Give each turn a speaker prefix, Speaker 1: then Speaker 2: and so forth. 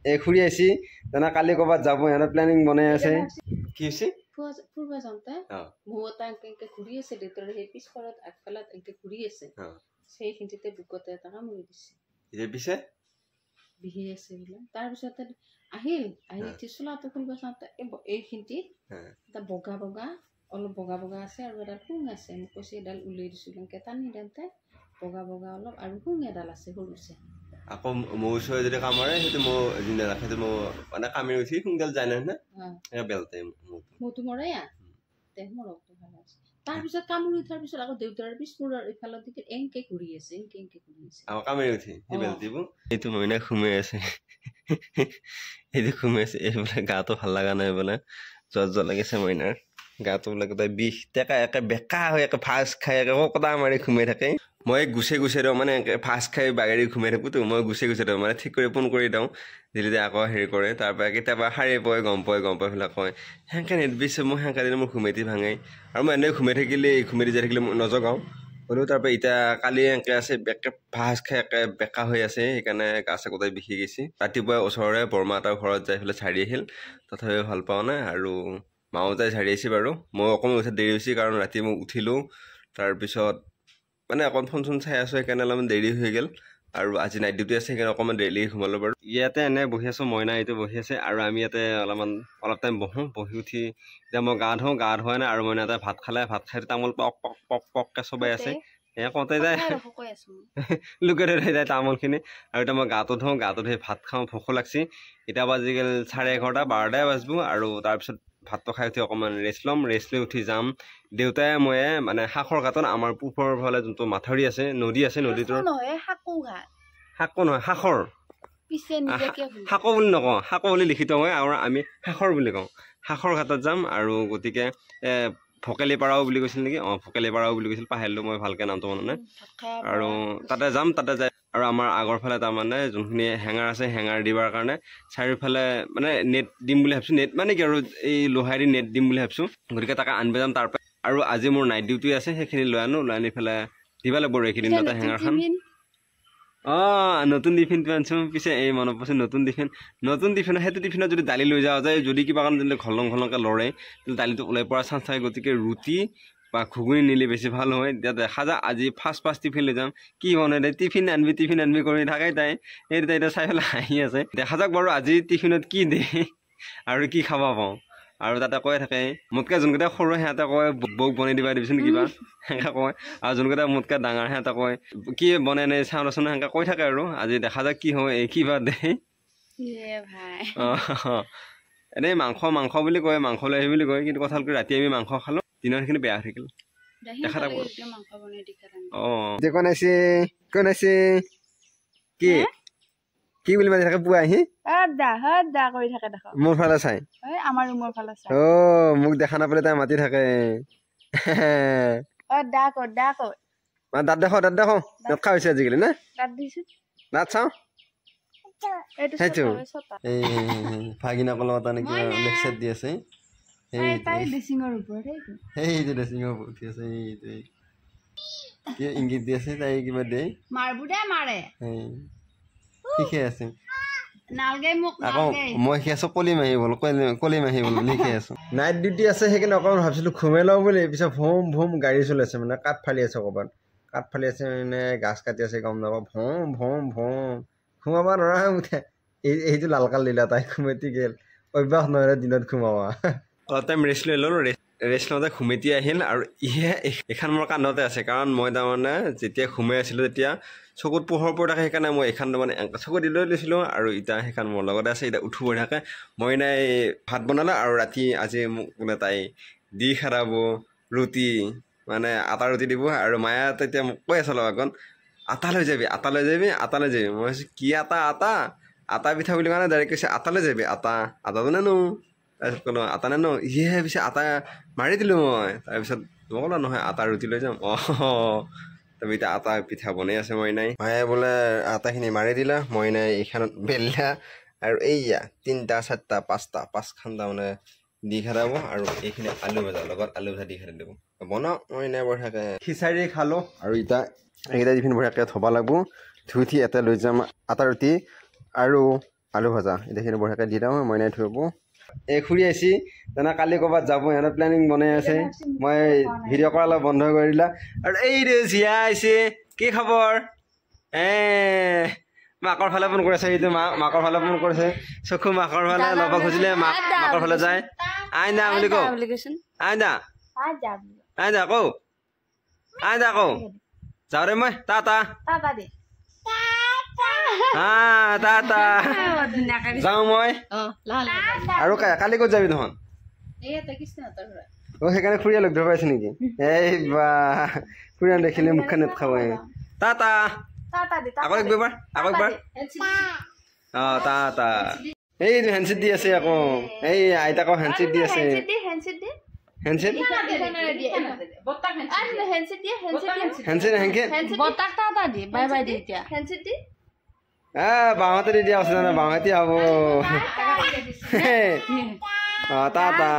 Speaker 1: এই ঘূৰি আহিছি তেনে কালি ক'ৰবাত যাব সিহঁতে প্লেনিং বনাই আছে কি হৈছে
Speaker 2: ফুৰবা যাওঁতে মৌ এটা এনেকে ঘূৰি আছে দেউতাৰ সেই পিছফালত আগফালত এনেকে ঘূৰি আছে সেইখিনিতে বুকতে এটা কামুৰি দিছে
Speaker 1: পিছে
Speaker 2: বিহি আছে বোলে তাৰপিছতে আহিল চোলাটো খুলিব চাওঁতে এইখিনিত এটা বগা বগা অলপ বগা বগা আছে আৰু এডাল শুং আছে মোক কৈছে এডাল উলিয়াই দিছোঁ এনেকে টানি দিওঁতে বগা বগা অলপ আৰু শুং এডাল আছে সৰুছে
Speaker 1: আকৌ মৌ চৌৱে যদি কামৰে সেইটো মৌ যিদিনা ৰাখে সেইটো মৌ মানে কামি উঠি সোনকাল যায় নহয় বেলতে
Speaker 2: মৌটো মৰে তে মৰকটো ভাল আছে তাৰপিছত কামুৰি উঠাৰ পিছত আকৌ দেউতাৰ পিছমূৰৰ ইফালৰ দিকে এংকে ঘূৰি আছে এংকে ঘূৰি আছে
Speaker 1: আকৌ কামি উঠি সেই বেলটিবোৰ এইটো মইনা ঘুমাই আছে এইটো ঘুমাই আছে এইবোলে গাটো ভাল লগা নাই বোলে জ্বৰ লাগিছে মইনাৰ গাটো বোলে গোটেই বিষ টেকা একে বেকা হৈ একে ফাঁচ খাই একে কটা মাৰি ঘুমাই থাকে মই গুচে দিওঁ মানে ফাঁচ খাই বাগেৰি ঘুমাই থাকোঁতো মই গুচে দিওঁ মানে ঠিক কৰি ফোন কৰি দিওঁ দিলে আকৌ হেৰি কৰে তাৰপৰা কেতিয়াবা সাৰে পৰে গম পাই পেলাই কয় সেনেকৈ নেদবিছে মই সেনেকৈ দিলে মোৰ ঘুমেটি ভাঙে আৰু মই এনেই ঘুমাই থাকিলে ঘুমেটি যাই থাকিলে মই নজগাওঁ হ'লেও তাৰপৰা এতিয়া কালি এনেকৈ আছে বেকে ফাঁচ খাই একে বেকা হৈ আছে সেইকাৰণে গা চা গোটেই বিষি গৈছে ৰাতিপুৱা ওচৰৰে বৰমা এটাৰ ঘৰত যাই পেলাই চাৰি আহিল তথাপিও ভাল পাওঁ নাই আৰু মাও যাই চাৰি আহিছে বাৰু মই অকণমান উঠাত দেৰি হৈছে কাৰণ ৰাতি মই উঠিলোঁ তাৰপিছত মানে অকণ ফোন চোন চাই আছোঁ সেইকাৰণে অলপমান দেৰি হৈ গ'ল আৰু আজি নাইট ডিউটি আছে সেইকাৰণে অকণমান দেৰি সোমালোঁ বাৰু ইয়াতে এনে বহি আছোঁ মইনা এইটো বহি আছে আৰু আমি ইয়াতে অলপ টাইম বহি উঠি এতিয়া মই গা ধোৱা নাই আৰু মইনা এটা ভাত খাই তামোল পক পককৈ চবাই আছে কওঁতে যায় লুকাই থৈ যায় তামোলখিনি আৰু এতিয়া মই গাটো ধুই ভাত খাওঁ ভোকো লাগছি এতিয়া বাজি গ'ল 11:30 12টাই বাজিব আৰু তাৰপিছত ভাতটো খাই উঠি অকণমান ৰেষ্ট লৈ উঠি যাম দেউতাই মই মানে শাকৰ ঘাটত আমাৰ পূবৰ ফালে যোনটো মাথাউৰি আছে নদী আছে নদীটোৰ শাকো নহয় শাকৰ শাকো বুলি নকওঁ শাকো বুলি লিখিত হয় আৰু আমি শাকৰ বুলি কওঁ শাকৰ ঘাটত যাম আৰু গতিকে ভকেলি পাৰাও বুলি কৈছিল নেকি ভকেলি পাৰাও বুলি কৈছিল পাহৰিলোঁ মই ভালকৈ নামটো মনত নাই আৰু তাতে যাম তাতে যায় আৰু আমাৰ আগৰ ফালে তাৰমানে যোনখিনি হেঙাৰ আছে হেঙাৰ দিবৰ কাৰণে চাৰিওফালে মানে নেট দিম বুলি ভাবিছোঁ নেট মানে কি আৰু এই লোহাৰি নেট দিম বুলি ভাবিছোঁ গতিকে তাকে আনিব যাম তাৰপৰা আৰু আজি মোৰ নাইট ডিউটি আছে সেইখিনি লৈ আনি পেলাই দিব লাগিব আৰু এইকেইদিন তাতে হেঙাৰখন নতুন টিফিনটো আনিছোঁ পিছে এই মনত পৰিছে নতুন টিফিন সেইটো টিফিনত যদি দালি লৈ যাওঁ যায় যদি কিবা কাৰণে যদি ঘলংকৈ লৰে তেতিয়াহ'লে দালিটো ওলাই পৰা চান্স থাকে গতিকে ৰুটি বা ঘুগুনি নিলে বেছি ভাল হয় এতিয়া দেখা যায় আজি ফাৰ্ষ্ট টিফিন লৈ যাম কি বনাই দে টিফিন আনবি কৰি থাকে তাই সেইটো তাই চাই পেলাই হাঁহি আছে দেখা যাওক বাৰু আজি টিফিনত কি দিয়ে আৰু কি খাব পাওঁ আৰু তাতে কৈ থাকে মোতকৈ যোনকেইটা সৰু সিহঁতে কয় বৌক বনাই দিবিচোন কিবা সেনেকৈ কয় আৰু যোনকেইটা মোতকৈ ডাঙৰ সিহঁতে কয় কি বনাই নাই চাওঁ ৰচোন সেনেকৈ কৈ থাকে আৰু আজি দেখা যাওক কি হয় কিবা দে এনেই মাংস বুলি কয় মাংস লৈ আহি বুলি কয় কিন্তু কথা হ'ল কি ৰাতি আমি মাংস খালোঁ দিনৰখিনি বেয়া হৈ থাকিল দেখা থাকোঁ কোন আছে কি বুলি মাতি থাকে পুৱা আহি মোৰ ফালে চাই মোক দেখা নাপালে তাই মাতি থাকে দাঁত দেখো দাঁত খা হৈছে আজিকালি না দাঁত চাওঁ সেইটো এই ভাগিনাকৰ লগত এনেকৈ লেকচাৰ দি আছে ড্ৰেছিঙৰ ওপৰত উঠি আছে কি ইংগিত দি আছে তাই কিবা দিয়ে শিকাই আছে আকৌ মই শিকাই আছোঁ কলিম আহি বল শিকাই আছোঁ নাইট ডিউটি আছে সেইকাৰণে অকণমান ভাবিছিলোঁ ঘুমাই লওঁ বুলি পিছত ভোম গাড়ী চলি আছে মানে কাঠ ফালি আছে ক'ৰবাত কাঠ ফালি আছে মানে গাছ কাটি আছে গম নাপাওঁ ভোম ঘুমাব নোৱাৰা উঠে এইটো লালকাল দিলা তাই ঘুমেটি গ'ল অভ্যাস নহয় দিনত ঘুমাবা অলপ টাইম ৰেষ্ট লৈ ল'লোঁ ৰেষ্ট লওঁতে ঘুমেটি আহিল আৰু এইখন মোৰ কাণতে আছে কাৰণ মই তাৰমানে যেতিয়া ঘুমাই আছিলোঁ তেতিয়া চকুত পোহৰ পৰি থাকে সেইকাৰণে মই এইখন তাৰমানে চকু দি লৈ লৈছিলোঁ আৰু এতিয়া সেইখন মোৰ লগতে আছে এতিয়া উঠো হৈ থাকে মই নাই ভাত বনালে আৰু ৰাতি আজি মোক বোলে তাই দি খাৰাব ৰুটি মানে আটা ৰুটি দিব আৰু মায়ে তেতিয়া মোক কৈ আছে অলপ আগত আটা লৈ যাবি মই কৈছোঁ কি আটা পিঠা বুলি কাৰণে ডাইৰেক্ট কৈছে আটা লৈ যাবি আটাটো নানো তাৰপিছত ক'লোঁ আটা নানো পিছে আটা মাৰি দিলোঁ মই তাৰপিছত মই ক'লোঁ নহয় আটা ৰুটি লৈ যাম তাৰপৰা এতিয়া আটা পিঠা বনাই আছে মইনাই মায়ে বোলে আটাখিনি মাৰি দিলা মইনাই এইখনত বেলিলা আৰু এইয়া 3টা 4টা 5টা 5খন তাৰমানে দি খাৰাব আৰু এইখিনি আলু ভজা লগত আলু ভজা দি খাই দিব বনাওঁ মইনাই বঢ়িয়াকৈ খিচাৰি খালোঁ আৰু এতিয়া এইকেইটা টিফিন বঢ়িয়াকৈ থ'ব লাগিব ধুই উঠি এটা লৈ যাম আটা ৰুটি আৰু আলু ভাজা এইখিনি বঢ়িয়াকৈ দি দিওঁ মইনাই থব এই খুৰী আহিছি তেনে কালি ক'ৰবাত যাব সিহঁতৰ প্লেনিং বনাই আছে মই ভিডিঅ' কৰা অলপ বন্ধ কৰি দিলা আৰু এই জিয়া আহিছে কি খবৰ মাকৰ ফালে ফোন কৰিছে এইটো মাকৰ ফালে ফোন কৰিছে চকু মাকৰ ফালে ল'ব খুজিলে মাকৰ ফালে যায় আইনা বুলি কওঁ আইনা আইনা কওঁ আইনা কওঁ যাওঁ ৰে মই টা যাওঁ মই আৰু কালি ক'ত যাবি তহঁত সেইকাৰণে খুৰীয়া লগ ধৰিব আছে নেকি এই বা খুৰীয়া দেখিলে মুখখন নেখাব টা আকৌ একবাৰ টা এই হেণ্ডছেট দি আছে আকৌ এই আইতাকক হেণ্ডছেট দি আছে হেণ্ডছেট বাঁহতে দি দিয়া আছে জানা বাঁহতি হ'ব টা